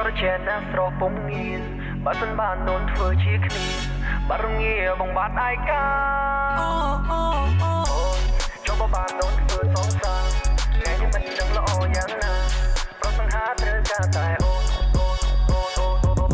រជាណាស្រស់ពុំងៀនបើសិនបានដូនធ្វើជាគ្នាបារងាបងបានឯកាចូលបានដូនធ្វើសងសាថ្ងៃនេះមិនដឹងល្អយ៉ាងណាប្រសង្ហាត្រូវការតែ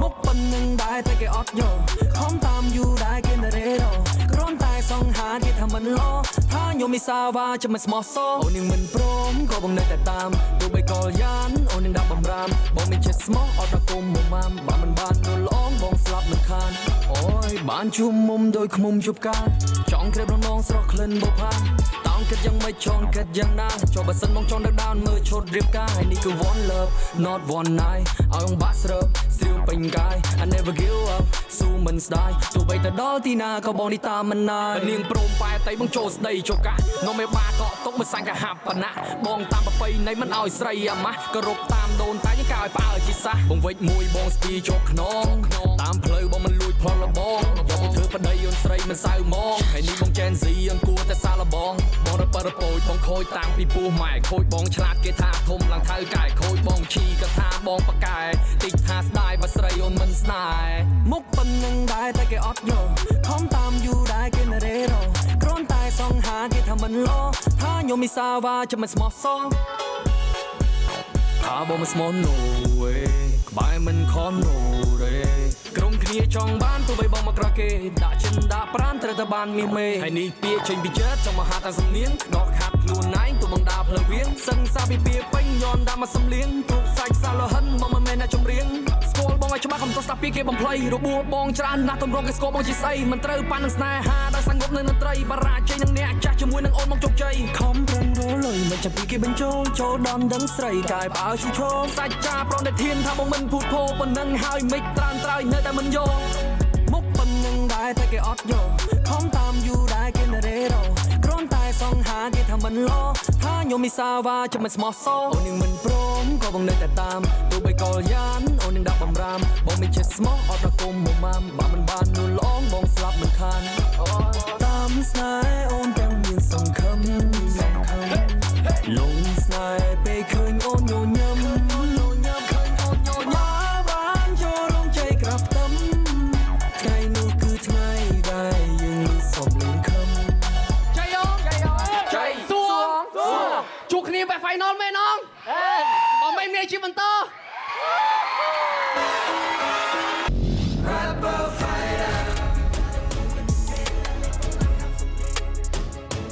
មុខប៉ុណ្្នឹងដែរតែគេអត់យកខំតាមយូរដែរគេនៅរេរោគ្រាន់តែសង្ហាគេថាមិនល្អថាញោមមីសាវ៉ាចាំមិនស្មោះសរអូននឹងមិនព្រមក៏បងនៅតែតាមទោះបីកលយ៉ានអូននឹងដាក់បំរាមបងមិនចេះស្មោះអត់ដល់គុំមកម៉ាំបើមិនបាននោះល្អបងស្លាប់មិនខានអូយបានជុំមុំដោយខ្មុំជប់កាចង់ក្រេបរំងស្រស់ក្លិនបុផាតោងគិតយ៉ាងមិនចង់គិតយ៉ាងណាចុះបើសិនបងចង់ដឹកដោនមើលឈុតរៀបការហើយនេះគឺ one love not one night ឲ្យបងបាក់ស្រើស្រីវពេញកាយ I never give up ស៊ូមិនស្ដាយទោះបីទៅដល់ទីណាក៏បងនេះតាមមិនណាយនាងព្រមប៉ែតែបងចូលស្ដីចុះកានាំមេបាកក់ទុកមិនសាញ់កាហាប់បណៈបងតាមប្រពៃណីមិនឲ្យស្រីអាម៉ាស់ក៏រົບតាមដូនតែយើងកៅឲ្យប៉ើជីសាបងវិចមួយបងស្ទីជាប់ខ្នងតាមផ្លូវបងមិនលួចផ្លន់លបងយកមកធ្វើប្តីអូនស្រីមិនសៅមកហើយនេះបងចែនស៊ីអង្គួរតែសាឡបងបងរប៉រប៉ូចបងខូចតាំងពីពោះម៉ែខូចបងឆ្លាតគេថាធំឡើងថៅកែខូចបងឈីក៏ថាបងប៉កែតិចថាស្ដាយបើស្រីអូនមិនស្នេហ៍មុខប៉ុណ្្នឹងដែរតែគេអត់យកខំតាមយូរដែរគេនៅរេរោគ្រាន់តែសង្ហាគេថាមិនល្អថាញោមមីសាវ៉ាចាំមិនស្មោះសរថាបងមិនស្មោះនោះឯក្បែរមិនខំនោះទេក្រុមគ្នាចង់បានទោះបីបងមកក្រគេដាក់ចិនដាក់ប្រានត្រូវតែបានមានមេហើយនេះពាចេញពីចិត្តចង់មកហាត់តាមសំនៀងដកខាត់ខ្លួនឯងទោះបងដើរផ្លូវវៀងសឹងសាពីពាពេញយន់ដាក់មកសំលៀងទូកសាច់សាលហិនមកមិនមែនអ្នកចម្រៀងស្គាល់បងឲ្យច្បាស់កុំទៅស្ដាប់ពីគេបំភ្លៃរបួសបងច្រើនណាស់ទម្រង់គេស្គាល់បងជាស្អីមិនត្រូវប៉ាន់នឹងស្នេហាដល់សង្ងប់នៅតន្ត្រីបារាជ័យនឹងអ្នកចាស់ជាមួយនឹងអូនមកជោគជ័យខំប្រឹងរលុយមិនចាំពីគេបញ្ចូលចូលដល់ដឹងស្រីកាយបើឈូឈោសាច់ចាប្រងតែធានថាបងមិនភូតភោប៉ុណ្ណឹងហើយមិនត្រានត្រើយនៅតែមិនយល់មុខប៉ុណ្្នឹងដែរតែគេអត់យកខំតាមយូរដែរគេនៅរេរោគ្រាន់តែសង្ហាគេថាមិនល្អថាញោមមីសាវ៉ាចាំមិនស្មោះសរអូននឹងមិនព្រមក៏បងនៅតែតាមទោះបីកលយ៉ានអូននឹងដាក់បំរាមបងមិនចេះស្មោះអត់ដល់គុំមកម៉ាំបើមិនបាននោះល្អបងស្លាប់មិនខានតាមស្នេហ៍អូនទាំងមានសង្ឃឹមលងស្នេហ៍ពេលឃើញអូនញញឹមបានចូលរោងជ័យក្រាបតំថ្ងៃនោះគឺថ្ងៃដែលយើងសុំលេងខំចៃអូចៃសួងជួបគ្នាបែប final មែនអងបងមិនមានជាបន្ត